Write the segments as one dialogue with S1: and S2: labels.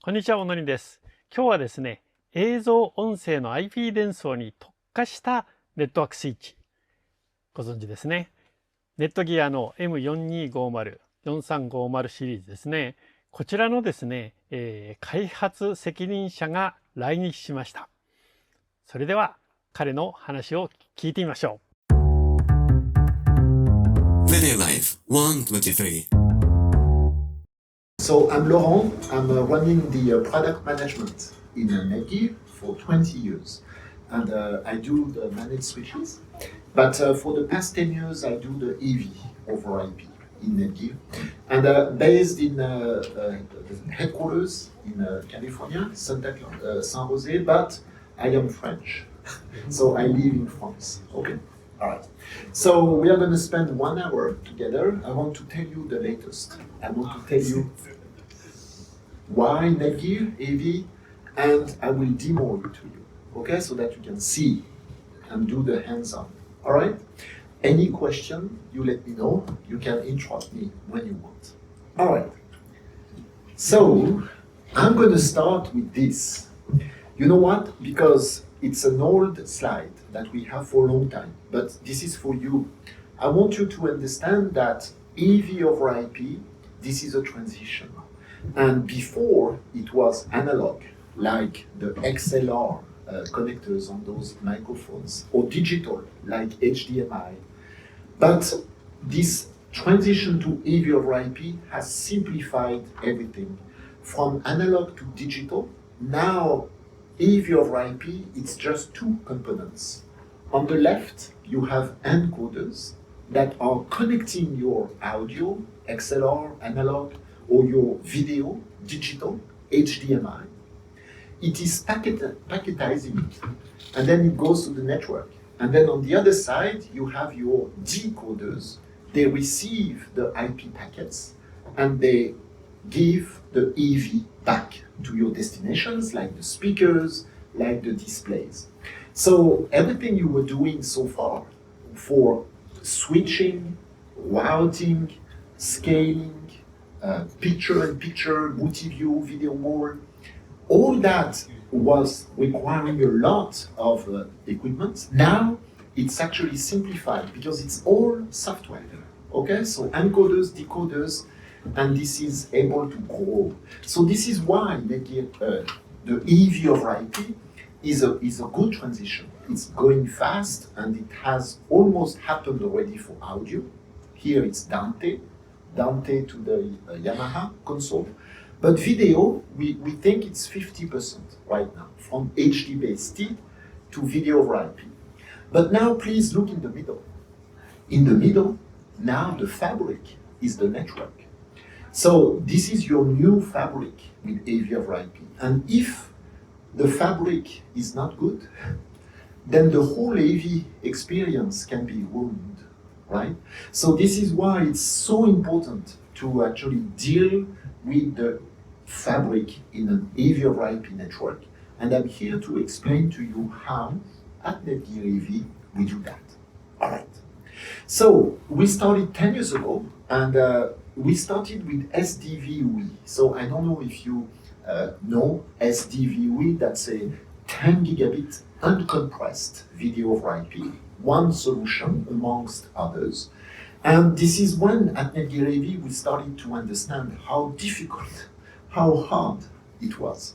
S1: こんにちは、小野です。今日はですね、映像音声の IP 伝送に特化したネットワークスイッチ。ご存知ですね。ネットギアの M4250、4350シリーズですね。こちらのですね、開発責任者が来日しました。それでは彼の話を聞いてみましょう。
S2: Video Live 123.
S3: So I'm Laurent. I'm running the product management in NETGEAR for 20 years. And I do the managed switches. But for the past 10 years, I do the AV over IP in NETGEAR. And based in the headquarters in California, San Jose, but I am French. So I live in France. Okay. All right. So we are going to spend 1 hour together. I want to tell you the latest. I want to tell you why NETGEAR, AV, and I will demo it to you, okay, so that you can see and do the hands-on. All right? Any question, you let me know. You can interrupt me when you want. All right. So I'm going to start with this. You know what? Because it's an old slide that we have for a long time, but this is for you. I want you to understand that AV over IP, this is a transition. And before it was analog, like the XLR connectors on those microphones, or digital, like HDMI. But this transition to AV over IP has simplified everything. From analog to digital, now AV over IP, it's just two components. On the left, you have encoders that are connecting your audio, XLR, analog, or your video, digital, HDMI. It is packetizing it, and then it goes to the network. And then on the other side, you have your decoders. They receive the IP packets, and they give the AV back to your destinations, like the speakers, like the displays. So everything you were doing so far for switching, routing, scaling, picture-in-picture, multi-view, video wall, all that was requiring a lot of equipment. Now it's actually simplified because it's all software. Okay, so encoders, decoders, and this is able to grow. So this is why the AV over IP is a good transition. It's going fast, and it has almost happened already for audio. Here it's Dante to the Yamaha console. But video, we think it's 50% right now, from HD-based T to video over IP. But now please look in the middle. In the middle, now the fabric is the network. So this is your new fabric with AV over IP. And if the fabric is not good, then the whole AV experience can be ruined. Right? So this is why it's so important to actually deal with the fabric in an AV over IP network. And I'm here to explain to you how at NETGEAR AV we do that. All right. So we started 10 years ago, and we started with SDVUE. So I don't know if you know SDVUE, that's a 10 gigabit uncompressed video over IP. One solution amongst others. And this is when at NETGEAR AV we started to understand how difficult, how hard it was.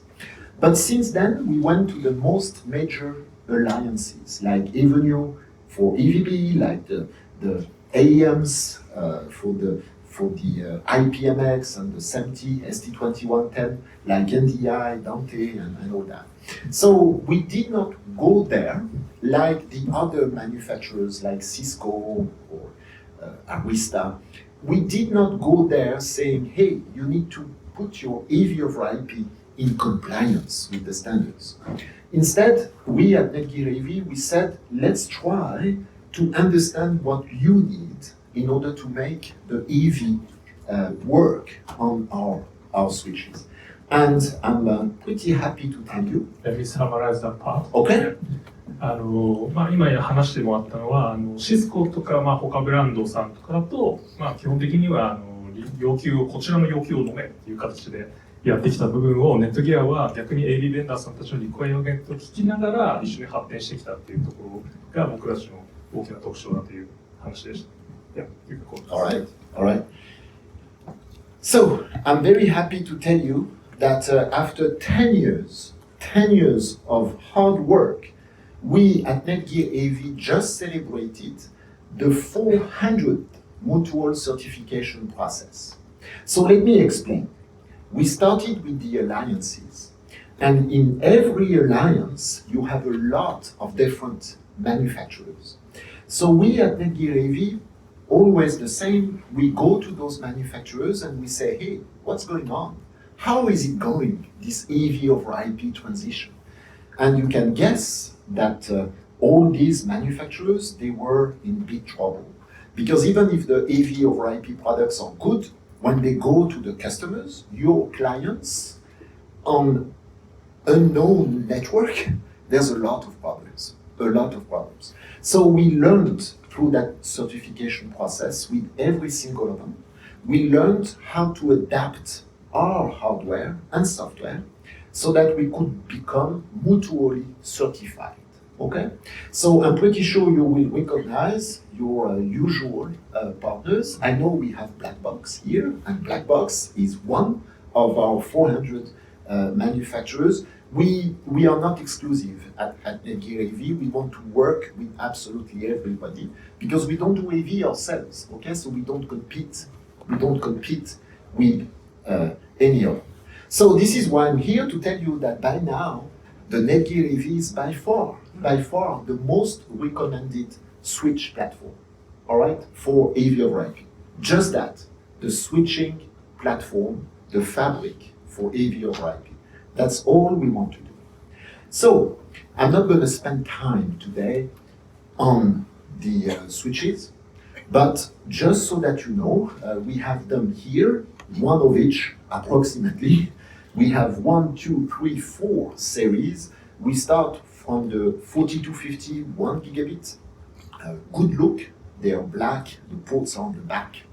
S3: But since then we went to the most major alliances like Avenue for EVB, like the AEMs for the IPMX and the SMT ST2110, like NDI, Dante, and all that. So we did not go there like the other manufacturers like Cisco or Arista. We did not go there saying, hey, you need to put your AV over IP in compliance with the standards. Instead, we at NETGEAR AV, we said, let's try to understand what you need in order to make the AV work on our switches. And I'm pretty happy to tell you.
S4: Let me summarize that part.
S3: Okay.
S4: 今話してもらったのはシスコとか、他ブランドさんとかだと、基本的にはこちらの要求を飲めっていう形でやってきた部分をネットギアは逆に AV ベンダーさんたちのリクワイアメントを聞きながら一緒に発展してきたっていうところが僕たちの大きな特徴だという話でした。
S3: All right, all right. So I'm very happy to tell you that after 10 years of hard work, we at NETGEAR AV just celebrated the 400th mutual certification process. So let me explain. We started with the alliances, and in every alliance, you have a lot of different manufacturers. So we at NETGEAR AV, always the same, we go to those manufacturers and we say, hey, what's going on? How is it going, this AV over IP transition? And you can guess that all these manufacturers, they were in big trouble. Because even if the AV over IP products are good, when they go to the customers, your clients, on unknown network, there's a lot of problems. So we learned through that certification process with every single of them, we learned how to adapt our hardware and software so that we could become mutually certified. Okay? So I'm pretty sure you will recognize your usual partners. I know we have Black Box here, and Black Box is one of our 400 manufacturers. We are not exclusive at NETGEAR AV. We want to work with absolutely everybody because we don't do AV ourselves. Okay, so we don't compete. We don't compete with any of them. So this is why I'm here to tell you that by now, the NETGEAR AV is by far the most recommended switch platform. All right, for AV over IP. Just that, the switching platform, the fabric for AV over IP. That's all we want to do. So, I'm not going to spend time today on the switches, but just so that you know, we have them here, one of each approximately. We have 1, 2, 3, 4 series. We start from the 4250 1 gigabit. Good look, they are black, the ports are on the back.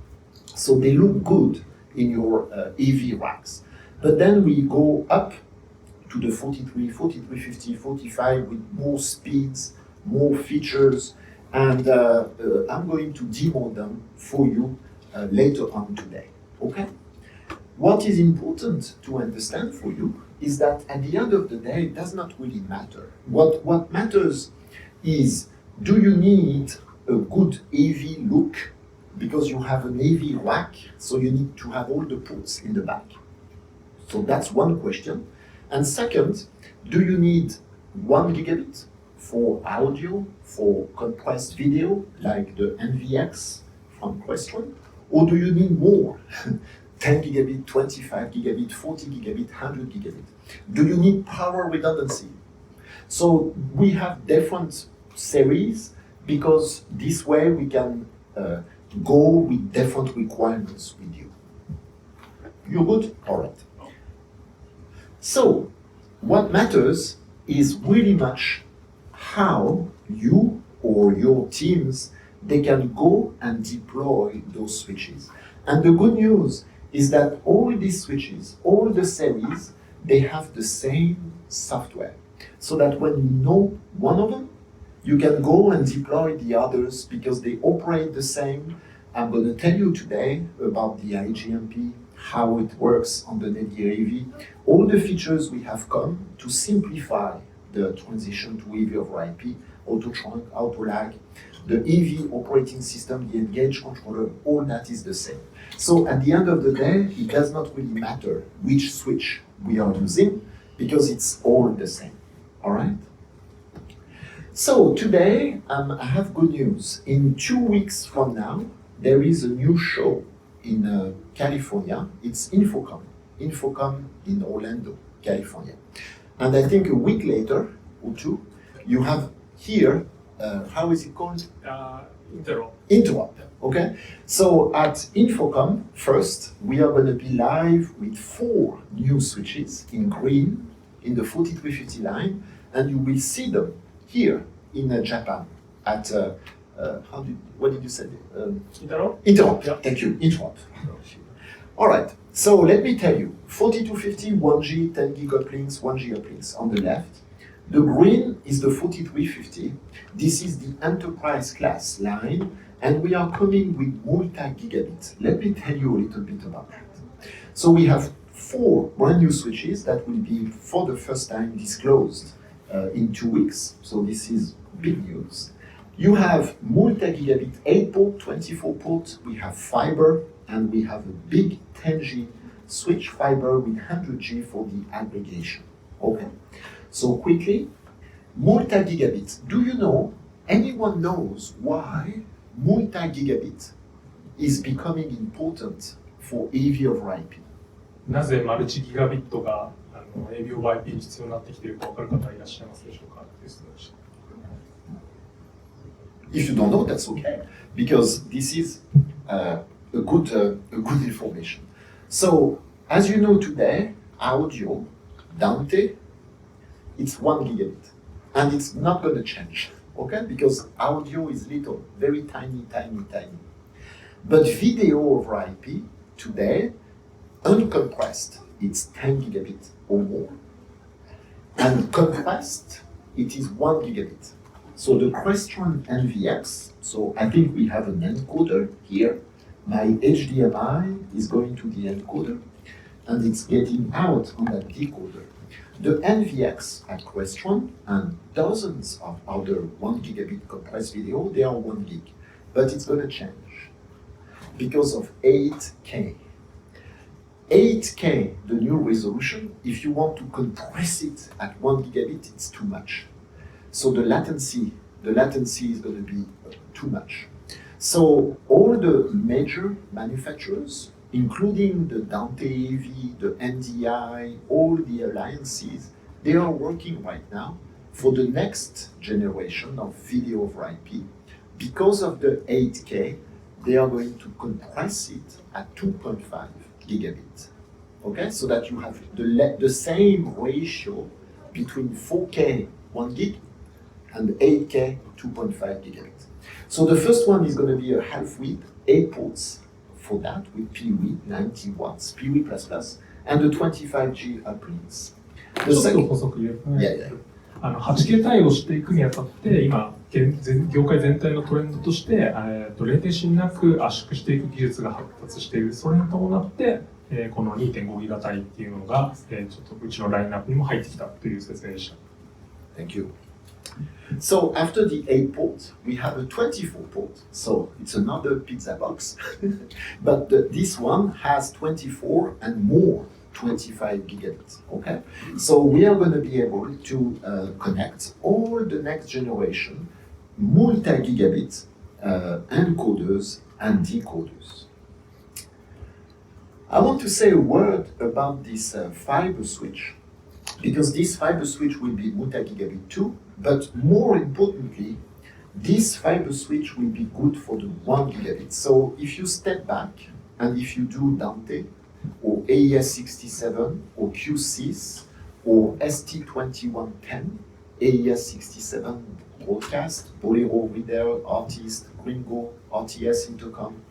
S3: So they look good in your AV racks. But then we go up to the 43, 4350, 45 with more speeds, more features, and I'm going to demo them for you later on today, okay? What is important to understand for you is that at the end of the day, it does not really matter. What matters is, do you need a good AV look because you have an AV rack, so you need to have all the ports in the back? So that's one question. And second, do you need 1 gigabit for audio, for compressed video, like the NVX from Crestron? Or do you need more? 10 gigabit, 25 gigabit, 40 gigabit, 100 gigabit? Do you need power redundancy? So we have different series because this way we can go with different requirements with you. You good? All right. So, what matters is really much how you or your teams, they can go and deploy those switches. And the good news is that all these switches, all the series, they have the same software. So that when you know one of them, you can go and deploy the others because they operate the same. I'm going to tell you today about the IGMP, how it works on the NETGEAR AV, all the features we have come to simplify the transition to AV over IP, auto trunk, auto lag, the AV operating system, the Engage controller, all that is the same. So at the end of the day, it does not really matter which switch we are using because it's all the same, all right? So today, I have good news. In 2 weeks from now, there is a new show in California. It's Infocom in Orlando, California. And I think a week later or two, you have here, how is it called? Interop, okay? So at Infocom, first, we are going to be live with 4 new switches in green in the 4350 line, and you will see them here in Japan at, what did you say?
S4: Interop?
S3: Interop,
S4: Yeah.
S3: thank you, Interop. All right, So let me tell you, 4250, 1G, 10 gig uplinks, 1G uplinks on the left. The green is the 4350. This is the enterprise class line, and we are coming with multi-gigabit. Let me tell you a little bit about that. So we have 4 brand new switches that will be for the first time disclosed in 2 weeks. So this is big news. You have multi-gigabit 8-port, 24-port. We have fiber, and we have a big 10G switch fiber with 100G for the aggregation. Okay. So quickly, multi-gigabit. Do you know, anyone knows why multi-gigabit is becoming important for AV over IP?
S4: なぜマルチギガビットがAV over IP に必要になってきているか分かる方いらっしゃいますでしょうかという質問でした。
S3: If you don't know, that's okay, because this is a good information. So, as you know today, audio, Dante, it's 1 gigabit, and it's not going to change, okay? Because audio is little, very tiny, tiny, tiny. But video over IP today, uncompressed, it's 10 gigabit or more, and compressed, it is 1 gigabit. So the Crestron NVX, so I think we have an encoder here. My HDMI is going to the encoder, and it's getting out on that decoder. The NVX at Crestron and dozens of other 1 gigabit compressed video, they are 1 gig. But it's going to change because of 8K. 8K, the new resolution, if you want to compress it at 1 gigabit, it's too much. So the latency is going to be too much. So all the major manufacturers, including the Dante AV, the NDI, all the alliances, they are working right now for the next generation of video over IP. Because of the 8K, they are going to compress it at 2.5 gigabit. Okay, so that you have the same ratio between 4K 1 gig and 8K 2.5 gigabit. So the first one is going to be a half width, 8 ports for that with PoE 90 watts, PoE++, and the 25G uplinks.
S4: ちょっと補足言うとね、8K 対応していくにあたって、今、業界全体のトレンドとして、レーテンシーなく圧縮していく技術が発達している。それに伴って、この 2.5 ギガ帯っていうのが、ちょっとうちのラインナップにも入ってきたという説明でした。
S3: Thank you. So after the 8 port, we have a 24 port. So it's another pizza box, but this one has 24 and more 25 gigabits. Okay, so we are going to be able to connect all the next generation multi-gigabit encoders and decoders. I want to say a word about this fiber switch, because this fiber switch will be multi-gigabit too, but more importantly, this fiber switch will be good for the 1 gigabit. So if you step back and if you do Dante or AES67 or QSys or ST2110, AES67 broadcast, Bolero, Reader, Artist, Gringo, RTS, Intercom,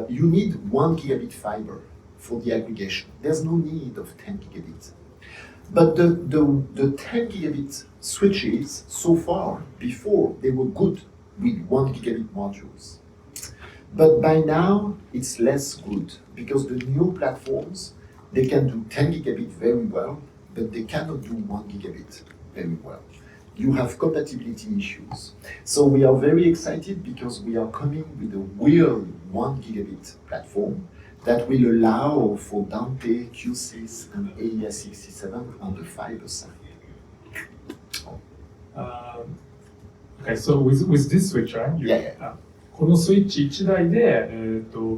S3: you need 1 gigabit fiber for the aggregation. There's no need of 10 gigabit. But the 10 gigabit switches so far, before, they were good with 1 gigabit modules. But by now, it's less good because the new platforms, they can do 10 gigabit very well, but they cannot do 1 gigabit very well. You have compatibility issues. So we are very excited because we are coming with a real 1 gigabit platform that will allow for Dante, QSys, and AES67 on the fiber side.
S4: Okay, so with this switch, right?
S3: Yeah.
S4: このスイッチ1台で、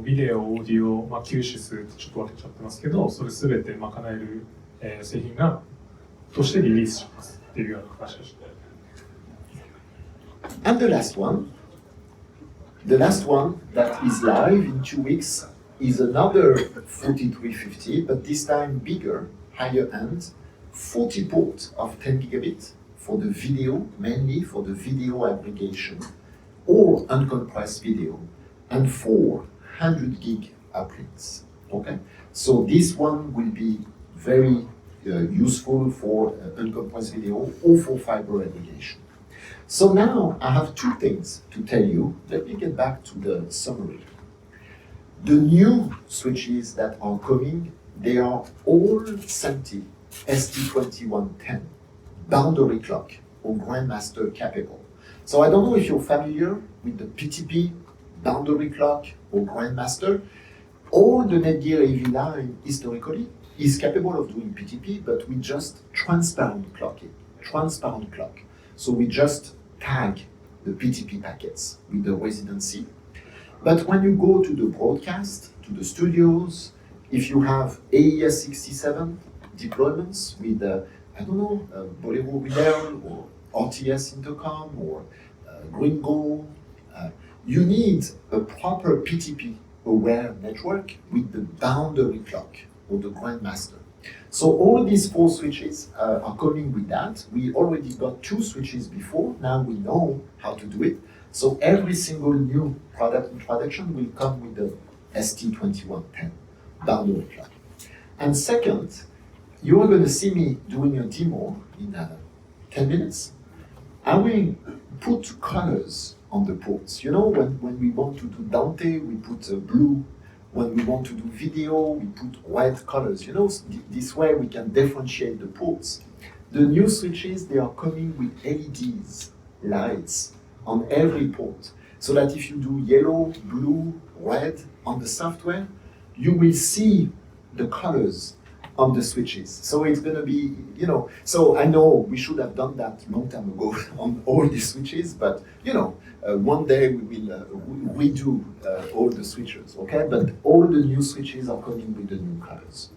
S4: ビデオ、オーディオ、QSysちょっと分けちゃってますけど、それすべて賄える、製品としてリリースしますっていうような話でした。
S3: And the last one that is live in 2 weeks is another 4350, but this time bigger, higher end, 40 port of 10 gigabit for the video, mainly for the video aggregation or uncompressed video, and 400 gig uplinks. Okay, so this one will be very useful for uncompressed video or for fiber aggregation. So now I have two things to tell you. Let me get back to the summary. The new switches that are coming, they are all SMPTE ST2110 boundary clock or Grandmaster capable. So I don't know if you're familiar with the PTP boundary clock or Grandmaster. All the NETGEAR AV line historically is capable of doing PTP, but we just transparent clock it, transparent clock. So we just tag the PTP packets with the residency. But when you go to the broadcast, to the studios, if you have AES67 deployments with, I don't know, Bolero Real or RTS Intercom or Gringo, you need a proper PTP aware network with the boundary clock or the Grandmaster. So all these four switches are coming with that. We already got two switches before, now we know how to do it. So every single new product introduction will come with the ST2110 boundary clock. And second, you are going to see me doing a demo in 10 minutes. I will put colors on the ports. You know, when we want to do Dante, we put blue. When we want to do video, we put white colors. You know, this way we can differentiate the ports. The new switches, they are coming with LEDs, lights, on every port. So that if you do yellow, blue, red on the software, you will see the colors on the switches. So it's going to be, you know, so I know we should have done that long time ago on all the switches, but, you know, one day we will redo all the switches, okay? But all the new switches are coming with the new colors.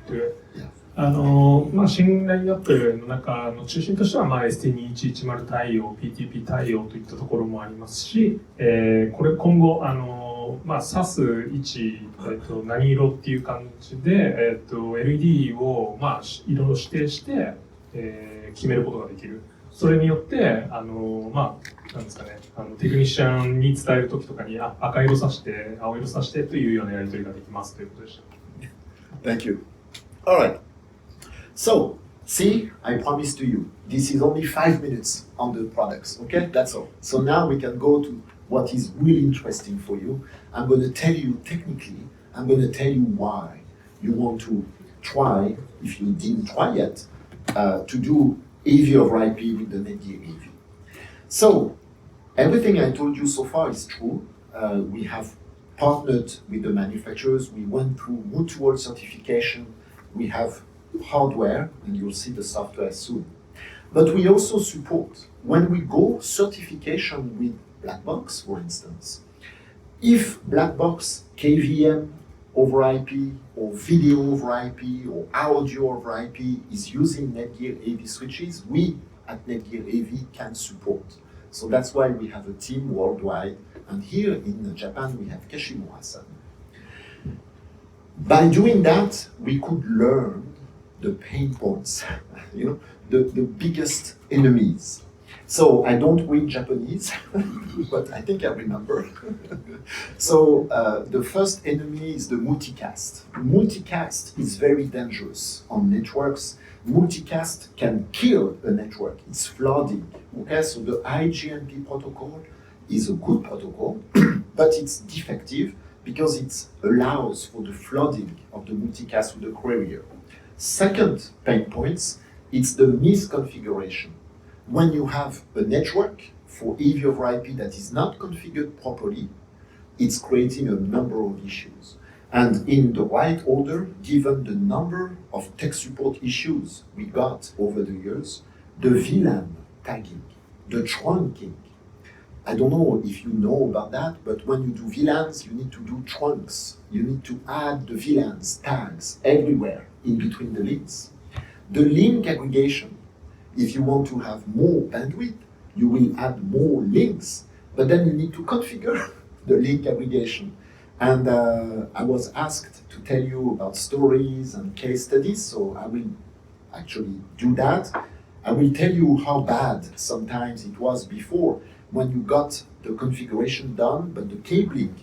S3: Yeah.
S4: 新ラインナップの中の中心としては、ST2110 対応、PTP 対応といったところもありますし、これ今後、挿す位置、何色っていう感じで、LED を、色を指定して、決めることができる。それによって、なんですかね、テクニシャンに伝えるときとかに、赤色さして、青色さしてというようなやり取りができますということでした。
S3: Thank you. All right. So, see, I promised to you, this is only 5 minutes on the products, okay? That's all. So now we can go to what is really interesting for you. I'm going to tell you technically, I'm going to tell you why you want to try, if you didn't try yet, to do AV over IP with the NETGEAR AV. So, everything I told you so far is true. We have partnered with the manufacturers. We went through mutual certification. We have hardware, and you'll see the software soon. But we also support, when we go certification with black box, for instance, if black box, KVM over IP, or video over IP, or audio over IP is using NETGEAR AV switches, we at NETGEAR AV can support. So that's why we have a team worldwide, and here in Japan we have Kashimura-san. By doing that, we could learn the pain points, you know, the biggest enemies. So I don't read Japanese, but I think I remember. So the first enemy is the multicast. Multicast is very dangerous on networks. Multicast can kill a network. It's flooding. Okay, so the IGMP protocol is a good protocol, but it's defective because it allows for the flooding of the multicast with the carrier. Second pain point, it's the misconfiguration. When you have a network for AV over IP that is not configured properly, it's creating a number of issues. And in the right order, given the number of tech support issues we got over the years, the VLAN tagging, the trunking. I don't know if you know about that, but when you do VLANs, you need to do trunks. You need to add the VLANs tags everywhere in between the links. The link aggregation, if you want to have more bandwidth, you will add more links, but then you need to configure the link aggregation. And I was asked to tell you about stories and case studies, so I will actually do that. I will tell you how bad sometimes it was before when you got the configuration done, but the cabling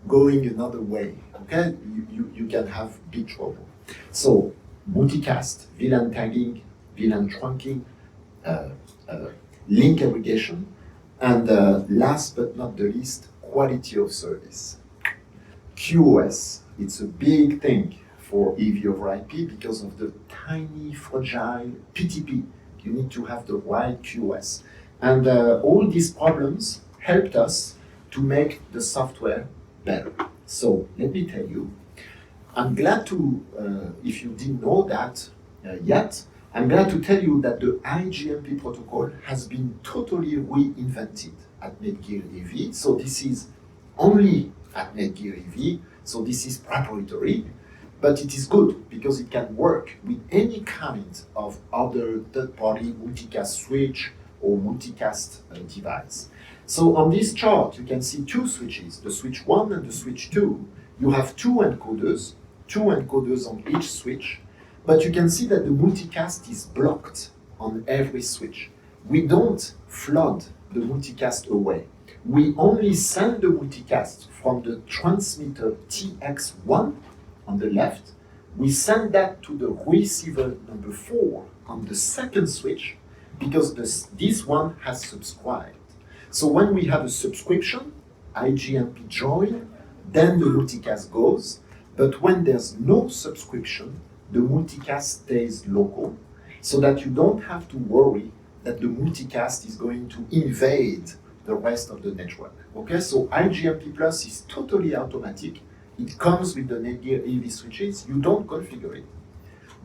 S3: going another way. okay, you can have big trouble. So multicast, VLAN tagging, VLAN trunking, link aggregation, and last but not the least, quality of service. QoS, it's a big thing for EV over IP because of the tiny, fragile PTP. You need to have the right QoS. And all these problems helped us to make the software better. So let me tell you, I'm glad to, if you didn't know that yet, I'm glad to tell you that the IGMP protocol has been totally reinvented at NETGEAR EV. So this is only at NETGEAR EV, so this is proprietary, but it is good because it can work with any kind of other third-party multicast switch or multicast device. So on this chart, you can see two switches, the switch 1 and the switch 2. You have two encoders on each switch, but you can see that the multicast is blocked on every switch. We don't flood the multicast away. We only send the multicast from the transmitter TX1 on the left. We send that to the receiver number 4 on the second switch because this one has subscribed. So when we have a subscription, IGMP join, then the multicast goes. But when there's no subscription, the multicast stays local so that you don't have to worry that the multicast is going to invade the rest of the network. Okay, so IGMP Plus is totally automatic. It comes with the NETGEAR EV switches. You don't configure it,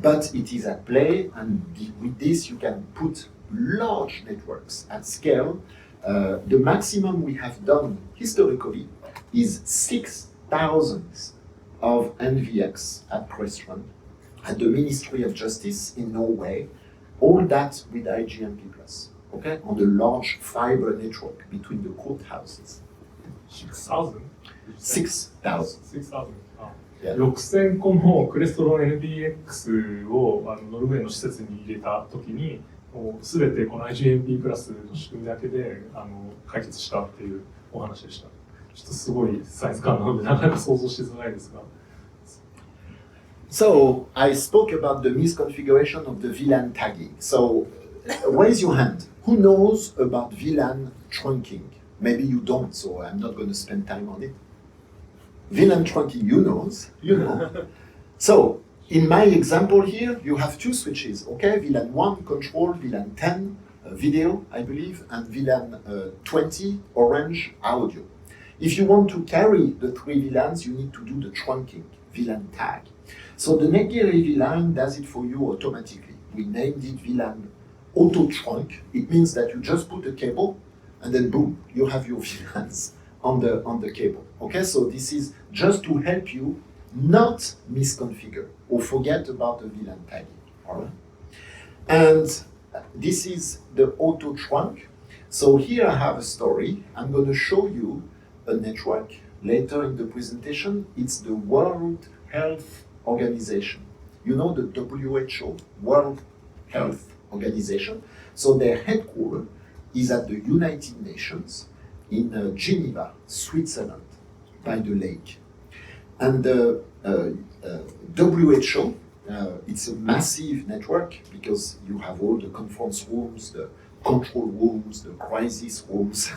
S3: but it is at play, and with this you can put large networks at scale. The maximum we have done historically is 6,000 of NVX at Crestron, at the Ministry of Justice in Norway, all that with IGMP+, okay, on the large fiber network between the courthouses.
S4: 6,000?
S3: 6,000.
S4: 6,000。Yeah. 6000個のクレストロン NDX をノルウェーの施設に入れたときに、もう全てこの IGMP プラスの仕組みだけで解決したっていうお話でした。ちょっとすごいサイズ感なのでなかなか想像しづらいですが。
S3: So I spoke about the misconfiguration of the VLAN tagging. So raise your hand. Who knows about VLAN trunking? Maybe you don't, so I'm not going to spend time on it. VLAN trunking, you know. So in my example here, you have two switches, okay? VLAN 1 control, VLAN 10 video, I believe, and VLAN 20 orange audio. If you want to carry the three VLANs, you need to do the trunking, VLAN tag. So the NETGEAR VLAN does it for you automatically. We named it VLAN Auto Trunk. It means that you just put a cable and then boom, you have your VLANs on the cable. Okay, so this is just to help you not misconfigure or forget about the VLAN tagging. All right? And this is the auto trunk. So here I have a story. I'm going to show you a network later in the presentation. It's the World Health Organization. You know the WHO, World Health Organization. So their headquarters is at the United Nations in Geneva, Switzerland, by the lake. And the WHO, it's a massive network because you have all the conference rooms, the control rooms, the crisis rooms,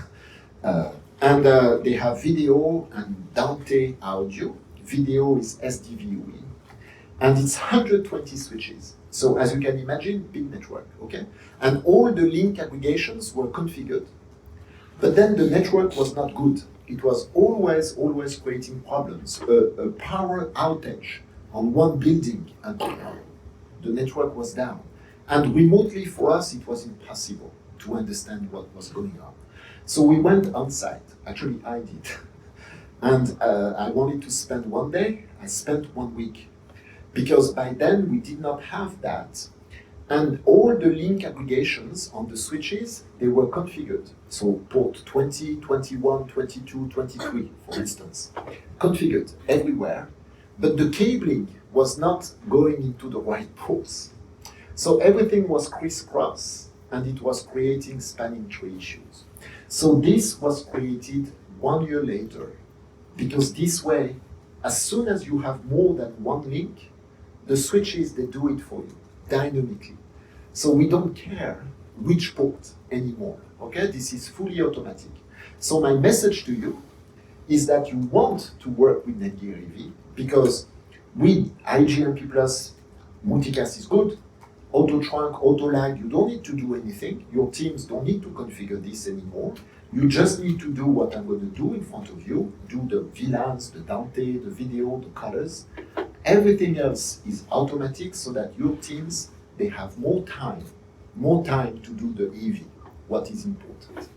S3: and they have video and Dante audio. Video is SDVOE, and it's 120 switches. So as you can imagine, big network, okay? And all the link aggregations were configured, but then the network was not good. It was always creating problems. A power outage on one building, and the network was down. And remotely for us, it was impossible to understand what was going on. So we went on site. Actually, I did. And I wanted to spend one day. I spent 1 week. Because by then, we did not have that. And all the link aggregations on the switches, they were configured. So port 20, 21, 22, 23, for instance, configured everywhere. But the cabling was not going into the right ports. So everything was crisscross, and it was creating spanning tree issues. So this was created 1 year later, because this way as soon as you have more than one link, the switches, they do it for you dynamically. So we don't care which port anymore, okay? This is fully automatic. So my message to you is that you want to work with NETGEAR EV because with IGMP Plus, multicast is good. Auto trunk, auto lag, you don't need to do anything. Your teams don't need to configure this anymore. You just need to do what I'm going to do in front of you. Do the VLANs, the Dante, the video, the colors. Everything else is automatic so that your teams, they have more time to do the EV, what is important.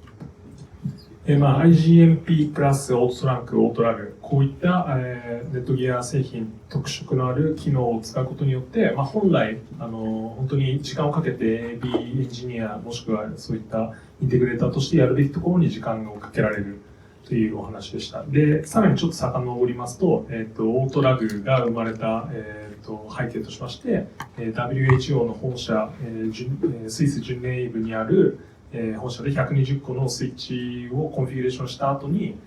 S4: IGMP プラスオートトランク、オートラグ、こういった、ネットギア製品特色のある機能を使うことによって、本来本当に時間をかけて AV エンジニアもしくはそういったインテグレーターとしてやるべきところに時間をかけられるというお話でした。で、さらにちょっと遡りますと、オートラグが生まれた、背景としまして、WHO の本社、スイスジュネーブにある本社で120個のスイッチをコンフィギュレーションした後に、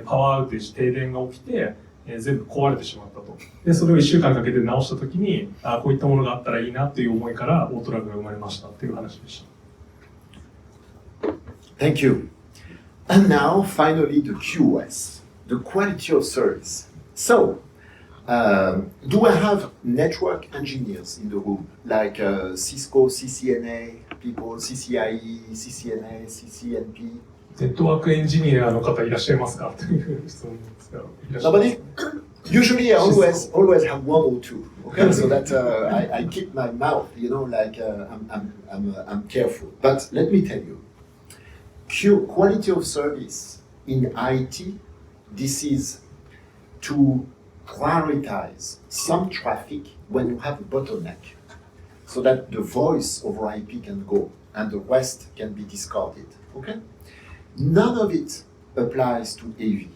S4: パワーアウテージ、停電が起きて、全部壊れてしまったと。で、それを1週間かけて直したときに、こういったものがあったらいいなという思いからオートラグが生まれましたという話でした。
S3: Thank you. And now, finally, the QoS, the quality of service. So, do I have network engineers in the room, like Cisco, CCNA people, CCIE, CCNA, CCNP?
S4: ネットワークエンジニアの方いらっしゃいますかという質問ですが。
S3: Nobody? Usually, I always have one or two. Okay, so that I keep my mouth, like I'm careful. But let me tell you, quality of service in IT, this is to prioritize some traffic when you have a bottleneck, so that the voice over IP can go and the rest can be discarded. Okay? None of it applies to AV,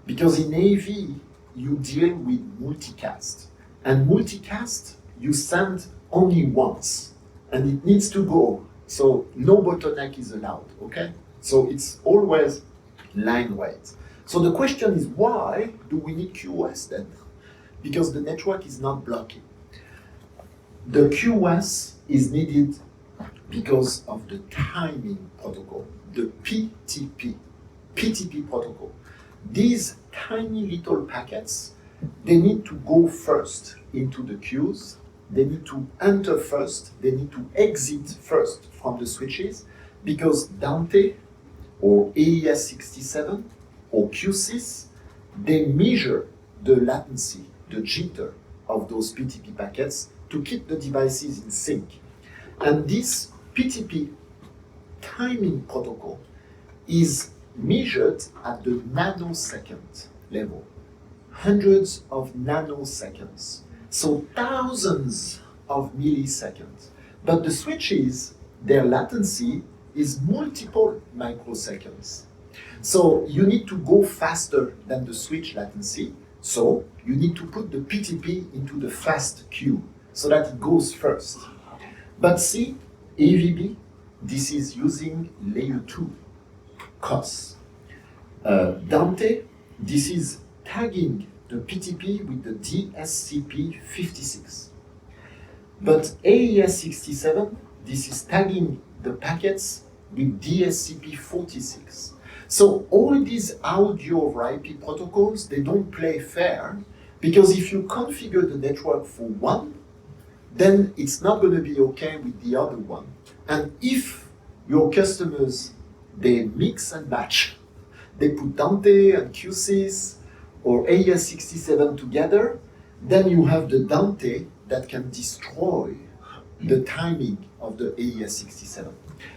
S3: because in AV you deal with multicast, and multicast you send only once, and it needs to go. So no bottleneck is allowed. Okay? So it's always line rate. So the question is, why do we need QoS then? Because the network is not blocking. The QoS is needed because of the timing protocol, the PTP protocol. These tiny little packets, they need to go first into the queues, they need to enter first, they need to exit first from the switches, because Dante or AES67 or QSys, they measure the latency, the jitter of those PTP packets to keep the devices in sync. And this PTP timing protocol is measured at the nanosecond level, hundreds of nanoseconds, so thousands of milliseconds. But the switches, their latency is multiple microseconds. So you need to go faster than the switch latency. So you need to put the PTP into the fast queue so that it goes first. But see, AVB, this is using layer 2, COS. Dante, this is tagging the PTP with the DSCP56. But AES67, this is tagging the packets with DSCP46. So all these audio over IP protocols, they don't play fair, because if you configure the network for one, then it's not going to be okay with the other one. And if your customers, they mix and match, they put Dante and QSys or AES67 together, then you have the Dante that can destroy the timing of the AES67.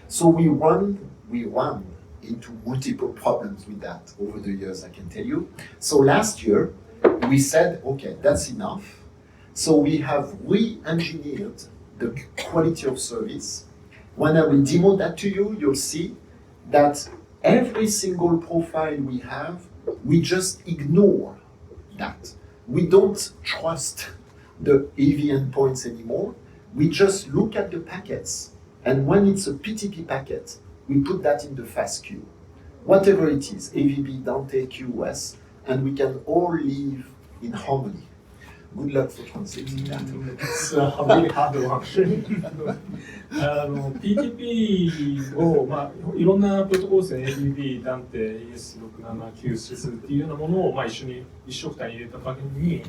S3: So we run into multiple problems with that over the years, I can tell you. So last year, we said, okay, that's enough. So we have re-engineered the quality of service. When I will demo that to you, you'll see that every single profile we have, we just ignore that. We don't trust the AV endpoints anymore. We just look at the packets, and when it's a PTP packet, we put that in the fast queue. Whatever it is, AVB, Dante, QoS, and we can all live in harmony. Good luck for translating that.
S4: It's a really hard one. PTP を、いろんなプロトコルですね、NDI DANTE ST2110っていうようなものを、一緒に一緒くたに入れた場合に、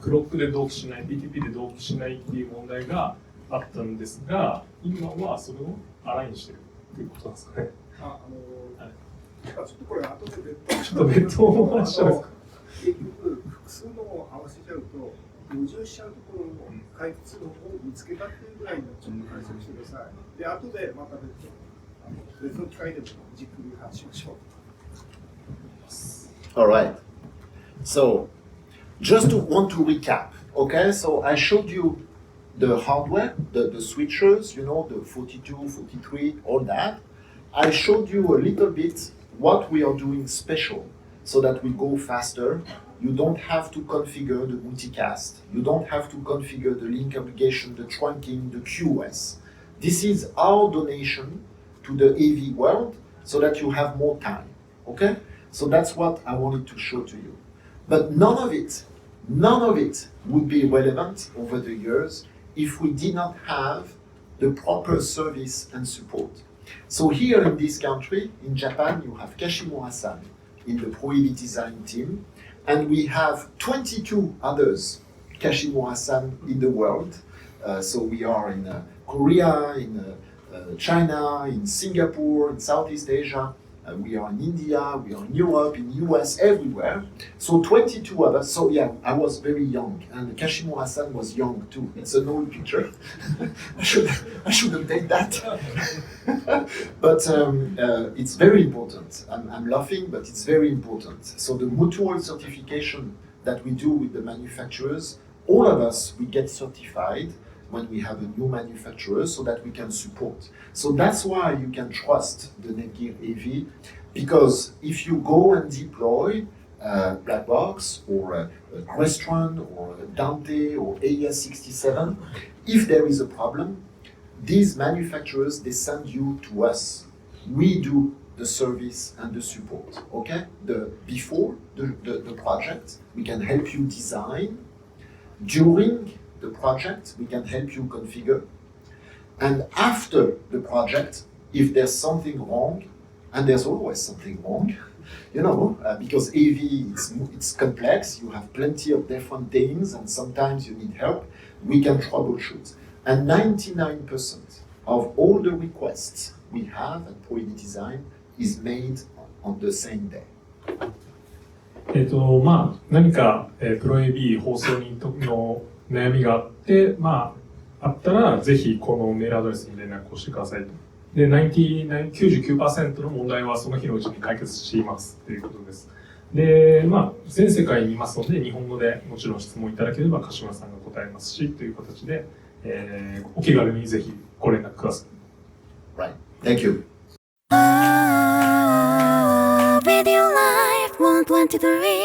S4: クロックで同期しない、PTP で同期しないっていう問題があったんですが、今はそれをアラインしてるっていうことなんですかね。
S5: ちょっとこれ後で別
S4: 途をお話ししたんですか。
S5: 結局複数のを合わせちゃうと矛盾しちゃうところを解決する方法を見つけたっていうぐらいにちょっと解説してください。で、後でまた別の機会でもじっくり話しましょう。
S3: All right. So, just to want to recap, okay? So I showed you the hardware, the switchers, you know, the 42, 43, all that. I showed you a little bit what we are doing special so that we go faster. You don't have to configure the multicast. You don't have to configure the link aggregation, the trunking, the QoS. This is our donation to the AV world so that you have more time, okay? So that's what I wanted to show to you. But none of it would be relevant over the years if we did not have the proper service and support. So here in this country, in Japan, you have Kashimura-san in the ProAV design team, and we have 22 others, Kashimura-san, in the world. So we are in Korea, in China, in Singapore, in Southeast Asia. We are in India, we are in Europe, in US, everywhere. So 22 others. So yeah, I was very young, and Kashimura-san was young too. It's an old picture. I shouldn't take that. But it's very important. I'm laughing, but it's very important. So the mutual certification that we do with the manufacturers, all of us, we get certified when we have a new manufacturer so that we can support. So that's why you can trust the NETGEAR AV, because if you go and deploy Black Box or Crestron or Dante or AES67, if there is a problem, these manufacturers, they send you to us. We do the service and the support, okay? Before the project, we can help you design. During the project, we can help you configure. And after the project, if there's something wrong, and there's always something wrong, you know, because AV, it's complex, you have plenty of different things, and sometimes you need help, we can troubleshoot. And 99% of all the requests we have at ProAV Design is made on the same day.
S4: 何か、ProAV 放送の悩みがあって、あったら、ぜひこのメールアドレスに連絡をしてくださいと。で、99% の問題はその日のうちに解決していますということです。で、全世界にいますので、日本語でもちろん質問いただければ、柏さんが答えますし、という形で、お気軽にぜひご連絡ください。
S3: Right. Thank you.
S6: Video Live 123